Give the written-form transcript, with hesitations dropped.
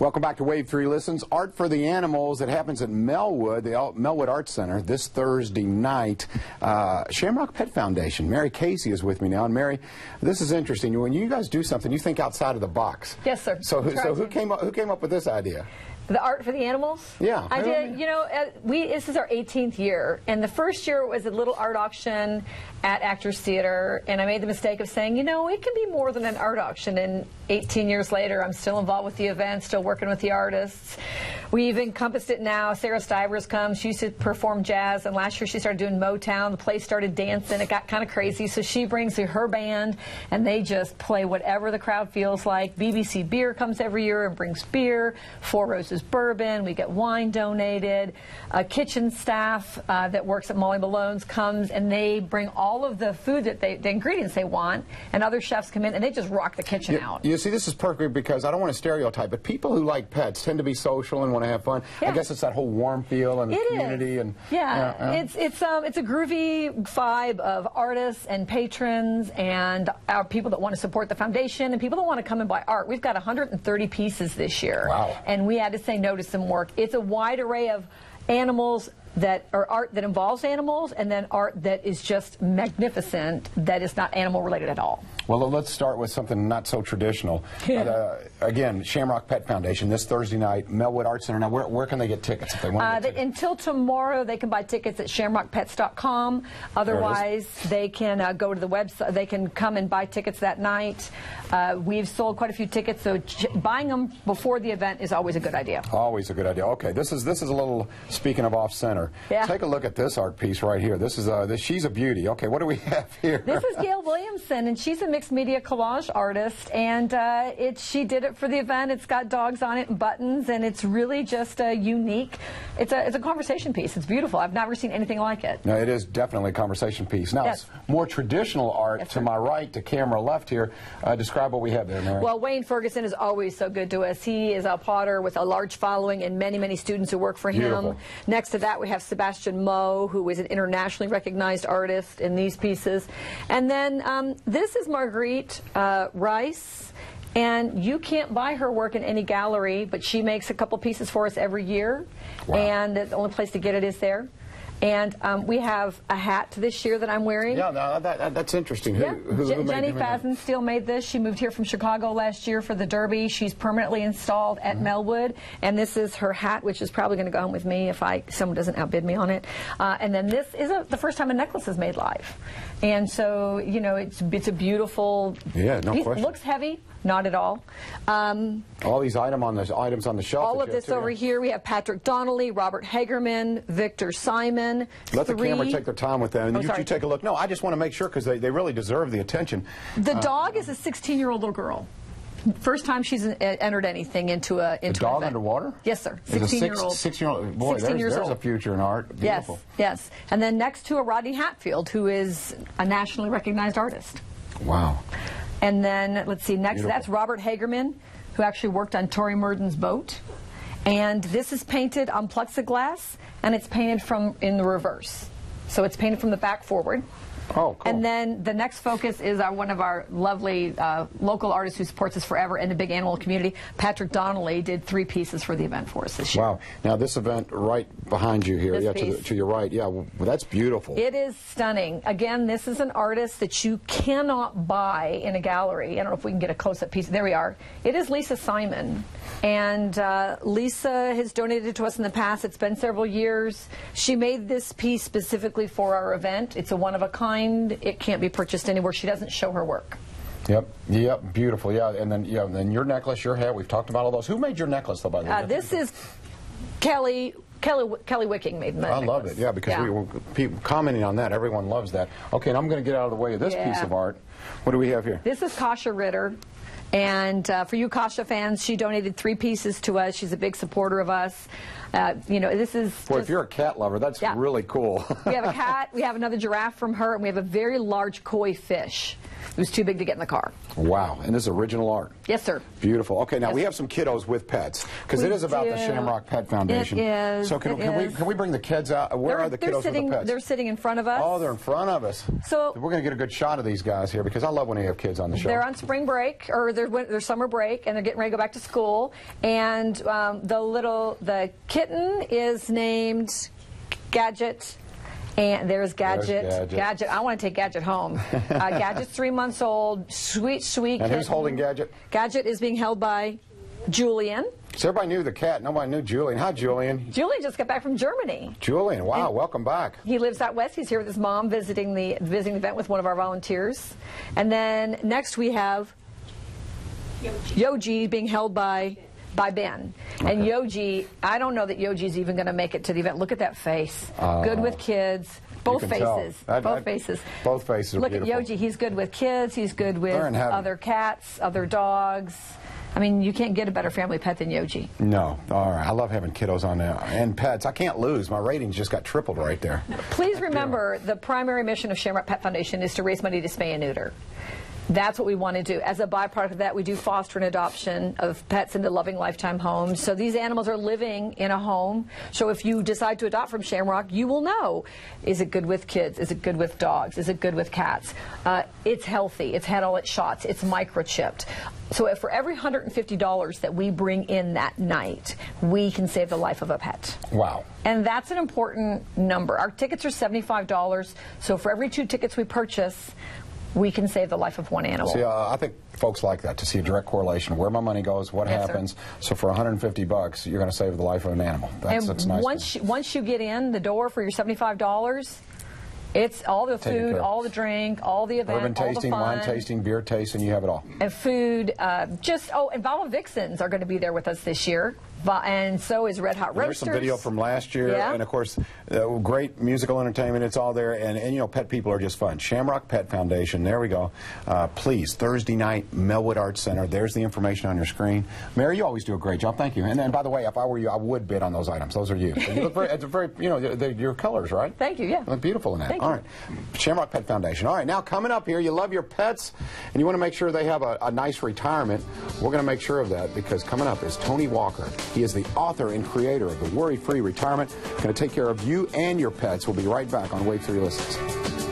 Welcome back to Wave 3 Listens. Art for the Animals. It happens at Melwood, the Melwood Art Center, this Thursday night. Shamrock Pet Foundation. Mary Casey is with me now. And Mary, this is interesting. When you guys do something, you think outside of the box. Yes, sir. So who came up with this idea? The Art for the Animals? Yeah. I did. You know, this is our 18th year, and the first year was a little art auction at Actors Theater, and I made the mistake of saying, you know, it can be more than an art auction, and 18 years later, I'm still involved with the event, still working with the artists. We've encompassed it now. Sarah Stivers comes. She used to perform jazz, and last year she started doing Motown. The place started dancing. It got kind of crazy, so she brings her band, and they just play whatever the crowd feels like. BBC Beer comes every year and brings beer. Four Roses Bourbon. We get wine donated. Kitchen staff that works at Molly Malone's comes, and they bring all of the food that the ingredients they want, and other chefs come in, and they just rock the kitchen out. You see, this is perfect because I don't want to stereotype, but people who like pets tend to be social and want to have fun. Yeah. I guess it's that whole warm feel and community. And it's a groovy vibe of artists and patrons and our people that want to support the foundation and people that want to come and buy art. We've got 130 pieces this year. Wow. And we had to say no to some work. It's a wide array of animals that are art that involves animals, and then art that is just magnificent, that is not animal related at all. Well, let's start with something not so traditional. Again, Shamrock Pet Foundation, this Thursday night, Melwood Art Center. Now, where can they get tickets if they want to get tickets? Until tomorrow, they can buy tickets at shamrockpets.com. Otherwise, they can go to the website. They can come and buy tickets that night. We've sold quite a few tickets, so buying them before the event is always a good idea. Always a good idea. Okay, this is a little, speaking of off-center. Yeah. Take a look at this art piece right here. This is she's a beauty. Okay, what do we have here? This is Gail Williamson, and she's a mixed media collage artist, and she did it for the event. It's got dogs on it and buttons, and it's really just a unique. It's a conversation piece. It's beautiful. I've never seen anything like it. No, it is definitely a conversation piece. Now, yes. It's more traditional art. Yes, to my right, to camera left here. Describe what we have there, Mary. Well, Wayne Ferguson is always so good to us. He is a potter with a large following and many, many students who work for him. Beautiful. Next to that, we have Sebastian Moe, who is an internationally recognized artist in these pieces. And then this is Marguerite Rice. And you can't buy her work in any gallery, but she makes a couple pieces for us every year. Wow. And the only place to get it is there. And we have a hat this year that I'm wearing. Yeah, no, that's interesting. Yeah. Who made Jenny Fazensteel made this. She moved here from Chicago last year for the Derby. She's permanently installed at Melwood. And this is her hat, which is probably going to go home with me if someone doesn't outbid me on it. And then this is the first time a necklace is made live. And so, you know, it's a beautiful piece. Question. Looks heavy. Not at all. All these items on the shelf. All of this over here. We have Patrick Donnelly, Robert Hagerman, Victor Simon. Let the camera take their time with them. And you take a look. No, I just want to make sure because they really deserve the attention. The dog is a 16-year-old little girl. First time she's entered anything into a dog event. Underwater? Yes, sir. 16-year-old. 16-year-old. Boy, 16 there's old. a future in art. Beautiful. Yes, yes. And then next to a Rodney Hatfield, who is a nationally recognized artist. Wow. And then, let's see, next, Beautiful. That's Robert Hagerman, who actually worked on Tory Murden's boat. And this is painted on plexiglass, and it's painted in the reverse. So it's painted from the back forward. Oh, cool. And then the next focus is one of our lovely local artists who supports us forever in the big animal community. Patrick Donnelly did 3 pieces for the event for us this year. Wow. Now this event right behind you here, this to your right, well, that's beautiful. It is stunning. Again, this is an artist that you cannot buy in a gallery. I don't know if we can get a close-up piece. There we are. It is Lisa Simon. And Lisa has donated to us in the past. It's been several years. She made this piece specifically for our event. It's a one-of-a-kind. It can't be purchased anywhere. She doesn't show her work. Yep, beautiful. Yeah, and then then your necklace, your hat. We've talked about all those. Who made your necklace, though? By the way, this is Kelly Wicking made that. I love it. Yeah, because we were people commenting on that. Everyone loves that. Okay, and I'm going to get out of the way of this piece of art. What do we have here? This is Kasha Ritter. And for you Kasha fans, she donated 3 pieces to us. She's a big supporter of us. You know, this is... Boy, if you're a cat lover, that's really cool. We have a cat, we have another giraffe from her, and we have a very large koi fish. It was too big to get in the car. Wow, and this is original art. Yes, sir. Beautiful. Okay, now we have some kiddos with pets, because it is about the Shamrock Pet Foundation. It is. So can we bring the kids out? Where are the kiddos with the pets? They're sitting in front of us. Oh, they're in front of us. So we're going to get a good shot of these guys here, because I love when you have kids on the show. They're on spring break, or their summer break, and they're getting ready to go back to school. And the kitten is named Gadget. And there's Gadget. Gadget. I want to take Gadget home. Gadget's 3 months old. Sweet, sweet kitten. And who's holding Gadget? Gadget is being held by Julian. So everybody knew the cat. Nobody knew Julian. Hi, Julian. Julian just got back from Germany. Julian, wow, and welcome back. He lives out west. He's here with his mom visiting the event with one of our volunteers. And then next we have Yoji being held by Ben. Okay. And Yoji, I don't know that Yoji's even going to make it to the event. Look at that face. Good with kids. Both faces. Both faces. Both faces are Look beautiful. At Yoji. He's good with kids. He's good with other cats, other dogs. I mean, you can't get a better family pet than Yoji. No. All right. I love having kiddos on there. And pets. I can't lose. My ratings just got tripled right there. Please remember, the primary mission of Shamrock Pet Foundation is to raise money to spay and neuter. That's what we want to do. As a byproduct of that, we do foster and adoption of pets into loving lifetime homes. So these animals are living in a home. So if you decide to adopt from Shamrock, you will know, is it good with kids? Is it good with dogs? Is it good with cats? It's healthy. It's had all its shots. It's microchipped. So for every $150 that we bring in that night, we can save the life of a pet. Wow. And that's an important number. Our tickets are $75. So for every 2 tickets we purchase, we can save the life of one animal. See, I think folks like that, to see a direct correlation, where my money goes, what happens. Sir. So for $150, you're going to save the life of an animal. That's nice. Once you get in the door for your $75, it's all the food, all the drink, all the event, urban tasting, all the fun. wine tasting, beer tasting, you have it all. And food, and Bottle Vixens are going to be there with us this year. And so is Red Hot Roasters. There's some video from last year, and of course, great musical entertainment. It's all there, and you know, pet people are just fun. Shamrock Pet Foundation. There we go. Please, Thursday night, Melwood Arts Center. There's the information on your screen. Mary, you always do a great job. Thank you. And by the way, if I were you, I would bid on those items. Those are you. You look very, you know, your colors, right? Thank you. Yeah. You look beautiful in that. Thank all you. right. Shamrock Pet Foundation. All right. Now coming up here, you love your pets, and you want to make sure they have a nice retirement. We're going to make sure of that, because coming up is Tony Walker. He is the author and creator of the Worry-Free Retirement. Going to take care of you and your pets. We'll be right back on Wave3 Listens.